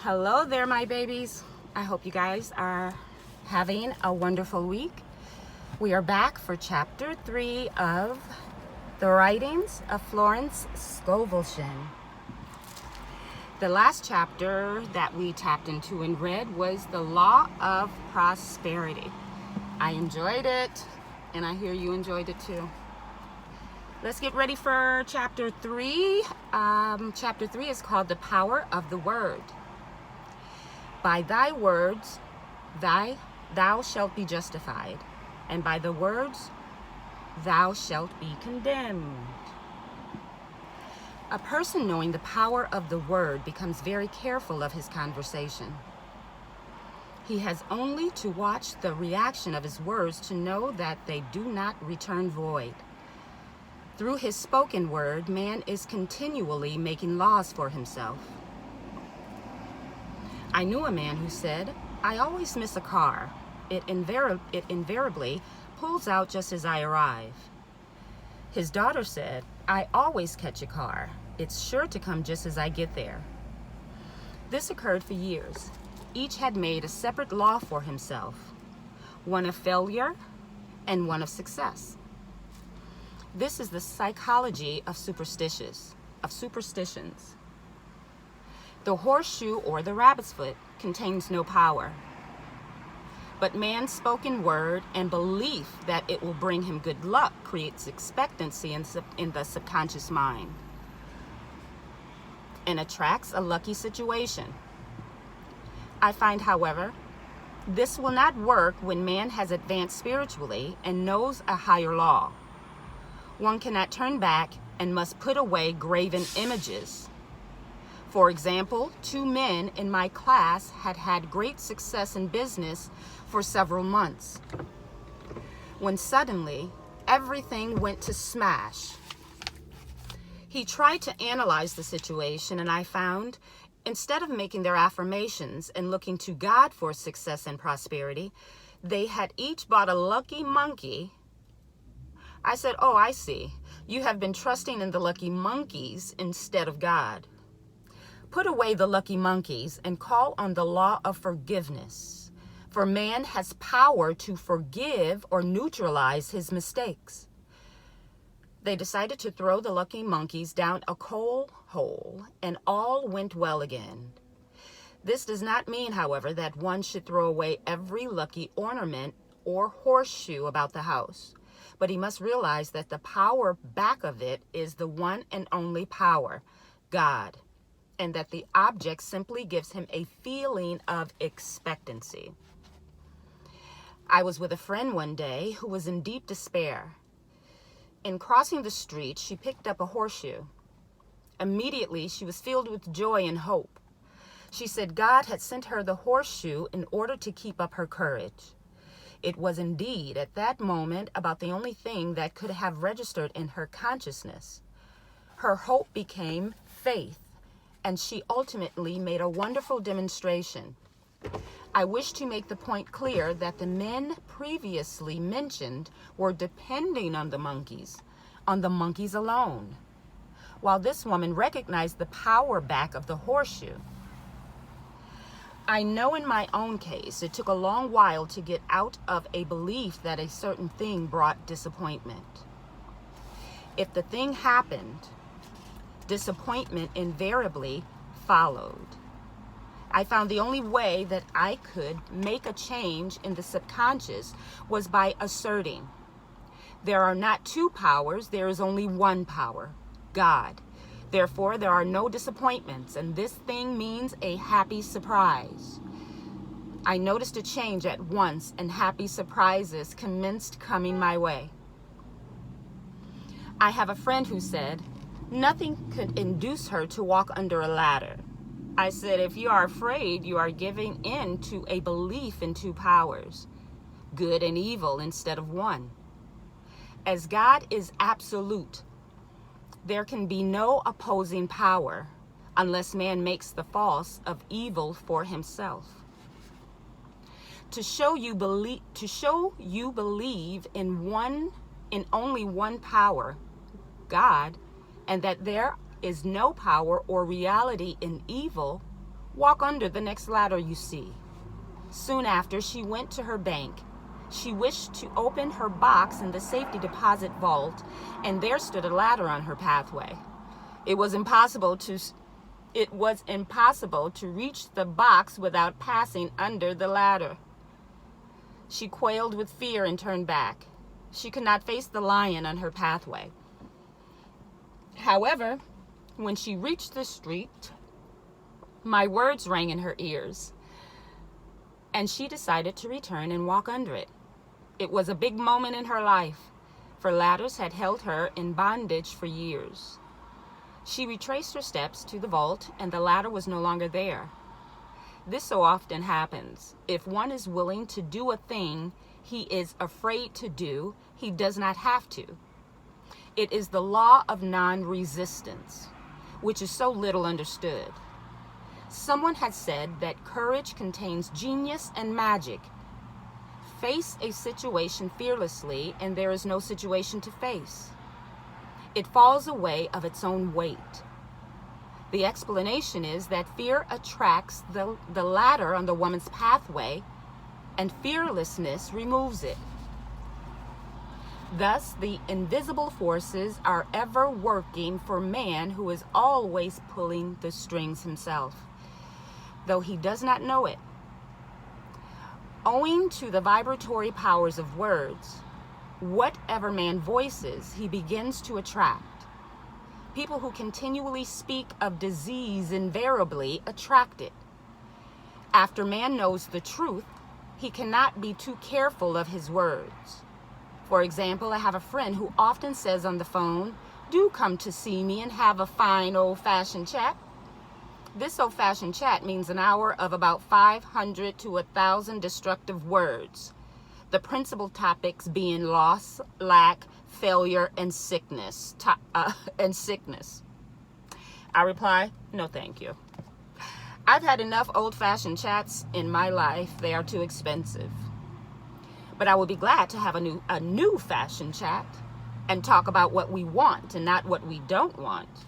Hello there, my babies. I hope you guys are having a wonderful week. We are back for chapter 3 of the writings of Florence Scovel-Shinn. The last chapter that we tapped into and read was the Law of Prosperity. I enjoyed it, and I hear you enjoyed it too. Let's get ready for chapter 3. Chapter 3 is called The Power of the Word. By thy words thou shalt be justified, and by the words thou shalt be condemned. A person knowing the power of the word becomes very careful of his conversation. He has only to watch the reaction of his words to know that they do not return void. Through his spoken word, man is continually making laws for himself. I knew a man who said, I always miss a car. It invariably pulls out just as I arrive. His daughter said, I always catch a car. It's sure to come just as I get there. This occurred for years. Each had made a separate law for himself, one of failure and one of success. This is the psychology of superstitions. The horseshoe or the rabbit's foot contains no power. But man's spoken word and belief that it will bring him good luck creates expectancy in the subconscious mind and attracts a lucky situation. I find, however, this will not work when man has advanced spiritually and knows a higher law. One cannot turn back and must put away graven images. For example, 2 men in my class had had great success in business for several months, when suddenly everything went to smash. He tried to analyze the situation, and I found, instead of making their affirmations and looking to God for success and prosperity, they had each bought a lucky monkey. I said, oh, I see. You have been trusting in the lucky monkeys instead of God. Put away the lucky monkeys and call on the law of forgiveness, for man has power to forgive or neutralize his mistakes. They decided to throw the lucky monkeys down a coal hole, and all went well again. This does not mean, however, that one should throw away every lucky ornament or horseshoe about the house, but he must realize that the power back of it is the one and only power, God, and that the object simply gives him a feeling of expectancy. I was with a friend one day who was in deep despair. In crossing the street, she picked up a horseshoe. Immediately, she was filled with joy and hope. She said God had sent her the horseshoe in order to keep up her courage. It was indeed, at that moment, about the only thing that could have registered in her consciousness. Her hope became faith, and she ultimately made a wonderful demonstration. I wish to make the point clear that the men previously mentioned were depending on the monkeys alone, while this woman recognized the power back of the horseshoe. I know in my own case, it took a long while to get out of a belief that a certain thing brought disappointment. If the thing happened, disappointment invariably followed. I found the only way that I could make a change in the subconscious was by asserting, there are not 2 powers, there is only one power, God. Therefore, there are no disappointments, and this thing means a happy surprise. I noticed a change at once, and happy surprises commenced coming my way. I have a friend who said, nothing could induce her to walk under a ladder. I said, if you are afraid, you are giving in to a belief in 2 powers, good and evil instead of one. As God is absolute, there can be no opposing power unless man makes the false of evil for himself. To show you believe in only one power, God, and that there is no power or reality in evil Walk under the next ladder you see. Soon after, she went to her bank. She wished to open her box in the safety deposit vault, and there stood a ladder on her pathway. It was impossible to reach the box without passing under the ladder. She quailed with fear and turned back. She could not face the lion on her pathway. However, when she reached the street, my words rang in her ears, and she decided to return and walk under it. It was a big moment in her life, for ladders had held her in bondage for years. She retraced her steps to the vault, and the ladder was no longer there. This so often happens. If one is willing to do a thing he is afraid to do, he does not have to. It is the law of non-resistance, which is so little understood. Someone had said that courage contains genius and magic. Face a situation fearlessly, and there is no situation to face. It falls away of its own weight. The explanation is that fear attracts the ladder on the woman's pathway, and fearlessness removes it. Thus, the invisible forces are ever working for man, who is always pulling the strings himself, though he does not know it. Owing to the vibratory powers of words, whatever man voices, he begins to attract. People who continually speak of disease invariably attract it. After man knows the truth, he cannot be too careful of his words. For example, I have a friend who often says on the phone, "Do come to see me and have a fine old-fashioned chat." This old-fashioned chat means an hour of about 500 to 1,000 destructive words. The principal topics being loss, lack, failure, and sickness. I reply, "No, thank you. I've had enough old-fashioned chats in my life. They are too expensive. But I would be glad to have a new fashion chat and talk about what we want and not what we don't want."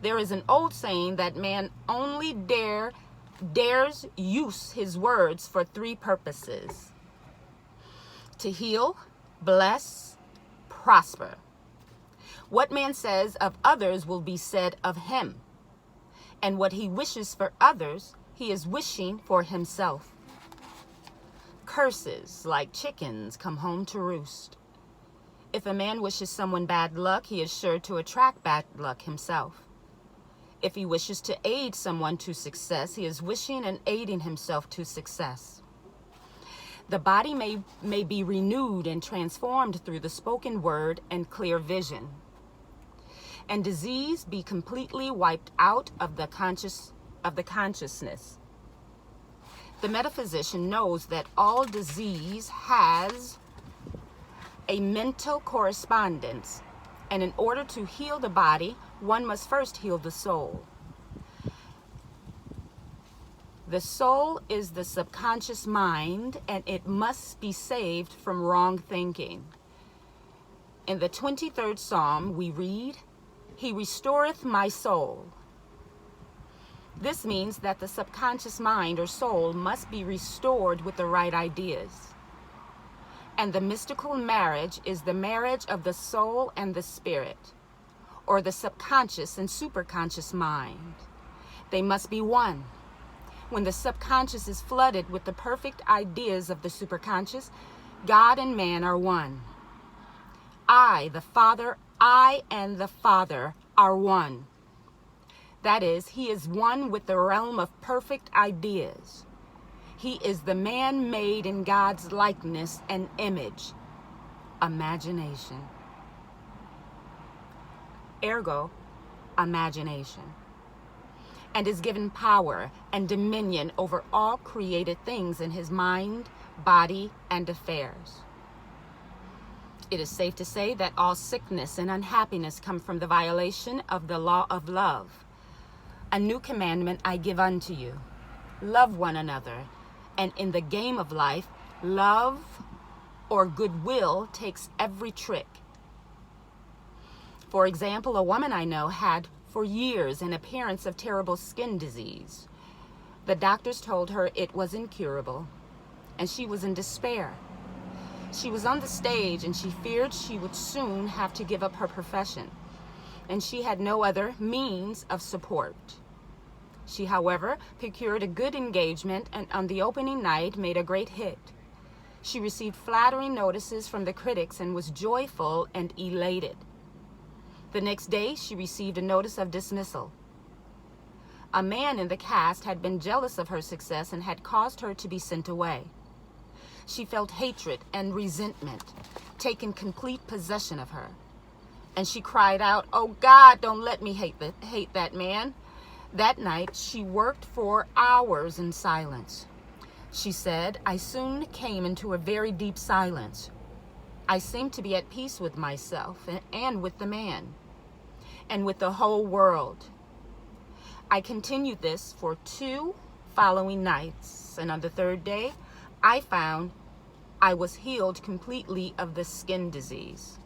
There is an old saying that man only dares use his words for three purposes: to heal, bless, prosper. What man says of others will be said of him, and what he wishes for others, he is wishing for himself. Curses, like chickens, come home to roost. If a man wishes someone bad luck, he is sure to attract bad luck himself. If he wishes to aid someone to success, he is wishing and aiding himself to success. The body may be renewed and transformed through the spoken word and clear vision, and disease be completely wiped out of the consciousness. The metaphysician knows that all disease has a mental correspondence, and in order to heal the body, one must first heal the soul. The soul is the subconscious mind, and it must be saved from wrong thinking. In the 23rd Psalm, we read, "He restoreth my soul." This means that the subconscious mind or soul must be restored with the right ideas. And the mystical marriage is the marriage of the soul and the spirit, or the subconscious and superconscious mind. They must be one. When the subconscious is flooded with the perfect ideas of the superconscious, God and man are one. I and the Father are one. That is, he is one with the realm of perfect ideas. He is the man made in God's likeness and image, imagination. Ergo, imagination. And is given power and dominion over all created things in his mind, body, and affairs. It is safe to say that all sickness and unhappiness come from the violation of the law of love. A new commandment I give unto you: love one another. And in the game of life, love or goodwill takes every trick. For example, a woman I know had for years an appearance of terrible skin disease. The doctors told her it was incurable, and she was in despair. She was on the stage, and she feared she would soon have to give up her profession, and she had no other means of support. She, however, procured a good engagement, and on the opening night made a great hit. She received flattering notices from the critics and was joyful and elated. The next day, she received a notice of dismissal. A man in the cast had been jealous of her success and had caused her to be sent away. She felt hatred and resentment taking complete possession of her. And she cried out, "Oh God, don't let me hate that man." That night, she worked for hours in silence. She said, "I soon came into a very deep silence. I seemed to be at peace with myself and with the man and with the whole world. I continued this for 2 following nights, and on the 3rd day, I found I was healed completely of the skin disease."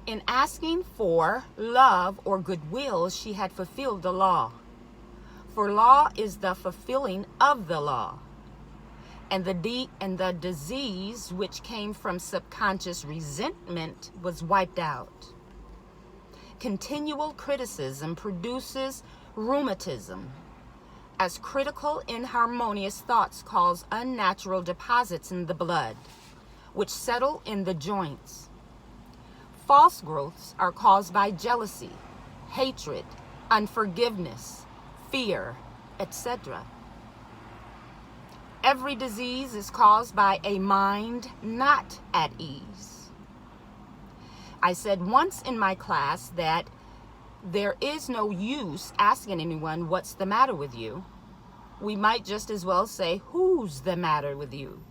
In asking for love or goodwill, she had fulfilled the law. For law is the fulfilling of the law. And the disease which came from subconscious resentment was wiped out. Continual criticism produces rheumatism, as critical, inharmonious thoughts cause unnatural deposits in the blood, which settle in the joints. False growths are caused by jealousy, hatred, unforgiveness, fear, etc. Every disease is caused by a mind not at ease. I said once in my class that there is no use asking anyone what's the matter with you. We might just as well say, who's the matter with you?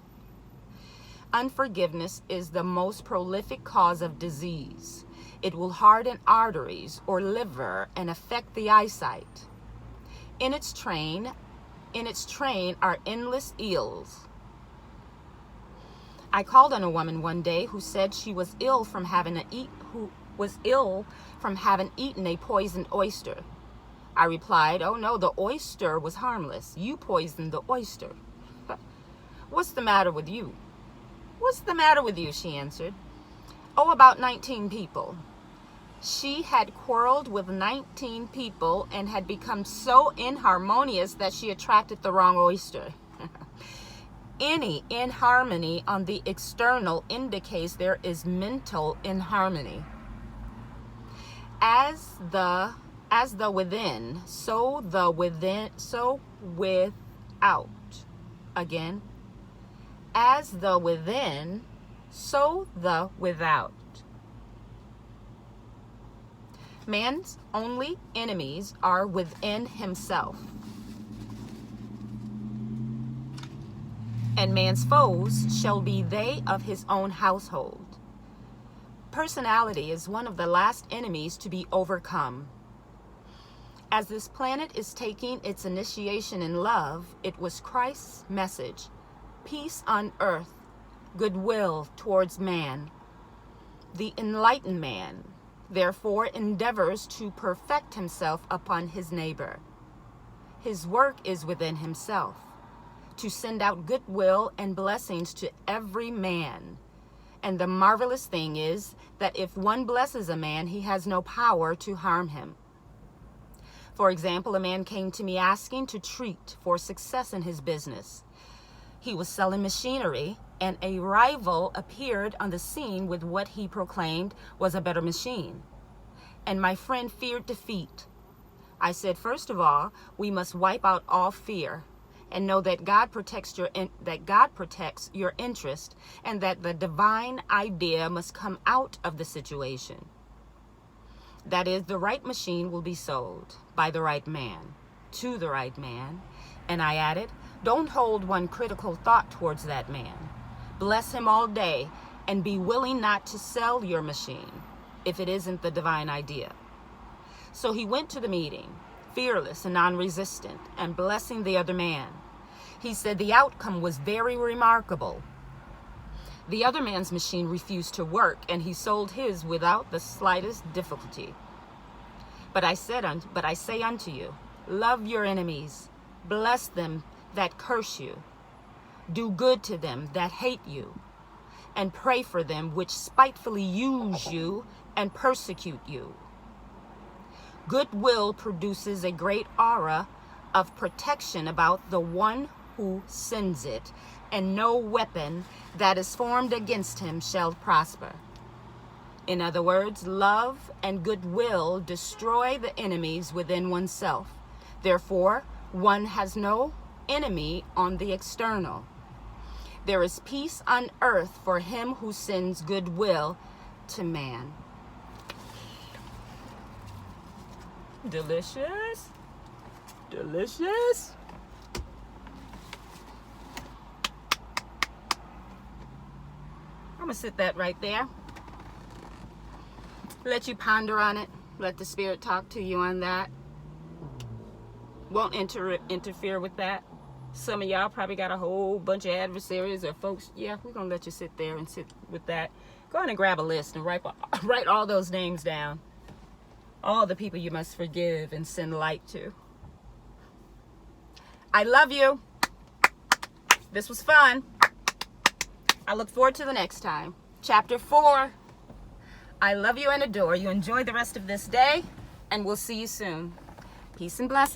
Unforgiveness is the most prolific cause of disease. It will harden arteries or liver and affect the eyesight. In its train are endless ills. I called on a woman one day who said she was ill from having eaten a poisoned oyster. I replied, "Oh no, the oyster was harmless. You poisoned the oyster." "What's the matter with you?" "What's the matter with you?" she answered. "Oh, about 19 people." She had quarreled with 19 people and had become so inharmonious that she attracted the wrong oyster. Any inharmony on the external indicates there is mental inharmony. As the within, so without. Again. As the within, so the without. Man's only enemies are within himself, and man's foes shall be they of his own household. Personality is one of the last enemies to be overcome. As this planet is taking its initiation in love, it was Christ's message: peace on earth, goodwill towards man. The enlightened man, therefore, endeavors to perfect himself upon his neighbor. His work is within himself, to send out goodwill and blessings to every man. And the marvelous thing is that if one blesses a man, he has no power to harm him. For example, a man came to me asking to treat for success in his business. He was selling machinery, and a rival appeared on the scene with what he proclaimed was a better machine. And my friend feared defeat. I said, first of all, we must wipe out all fear and know that God protects your interest, and that the divine idea must come out of the situation. That is, the right machine will be sold by the right man, to the right man. And I added, don't hold one critical thought towards that man. Bless him all day and be willing not to sell your machine if it isn't the divine idea. So he went to the meeting, fearless and non-resistant, and blessing the other man. He said the outcome was very remarkable. The other man's machine refused to work, and he sold his without the slightest difficulty. But I say unto you, Love your enemies. Bless them that curse you. Do good to them that hate you. And pray for them which spitefully use you and persecute you. Goodwill produces a great aura of protection about the one who sends it, and no weapon that is formed against him shall prosper. In other words, love and goodwill destroy the enemies within oneself. Therefore, one has no enemy on the external. There is peace on earth for him who sends goodwill to man. Delicious. Delicious. I'm going to sit that right there. Let you ponder on it. Let the Spirit talk to you on that. Won't interfere with that. Some of y'all probably got a whole bunch of adversaries or folks. Yeah, we're going to let you sit there and sit with that. Go ahead and grab a list and write all those names down. All the people you must forgive and send light to. I love you. This was fun. I look forward to the next time. Chapter 4. I love you and adore you. Enjoy the rest of this day, and we'll see you soon. Peace and blessings.